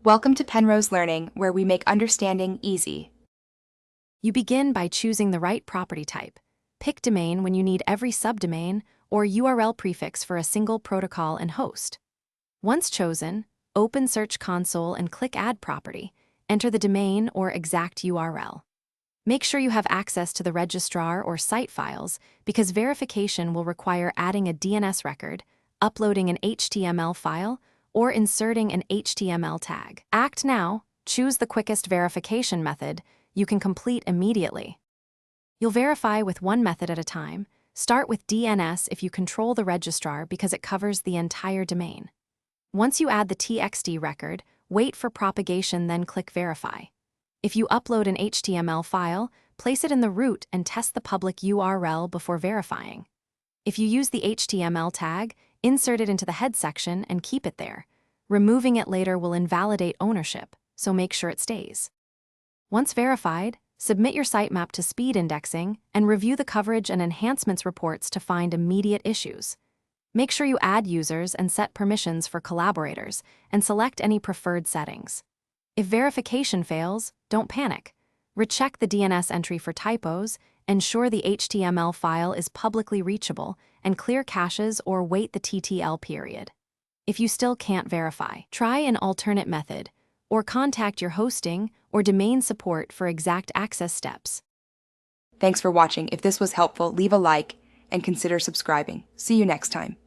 Welcome to Penrose Learning, where we make understanding easy. You begin by choosing the right property type. Pick domain when you need every subdomain or URL prefix for a single protocol and host. Once chosen, open Search Console and click Add Property. Enter the domain or exact URL. Make sure you have access to the registrar or site files because verification will require adding a DNS record, uploading an HTML file, or inserting an HTML tag. Act now, choose the quickest verification method you can complete immediately. You'll verify with one method at a time. Start with DNS if you control the registrar because it covers the entire domain. Once you add the TXT record, wait for propagation, then click Verify. If you upload an HTML file, place it in the root and test the public URL before verifying. If you use the HTML tag, insert it into the head section and keep it there. Removing it later will invalidate ownership, so make sure it stays. Once verified, submit your sitemap to speed indexing and review the coverage and enhancements reports to find immediate issues. Make sure you add users and set permissions for collaborators and select any preferred settings. If verification fails, don't panic. Recheck the DNS entry for typos, ensure the HTML file is publicly reachable, and clear caches or wait the TTL period. If you still can't verify, try an alternate method, or contact your hosting or domain support for exact access steps. Thanks for watching. If this was helpful, leave a like and consider subscribing. See you next time.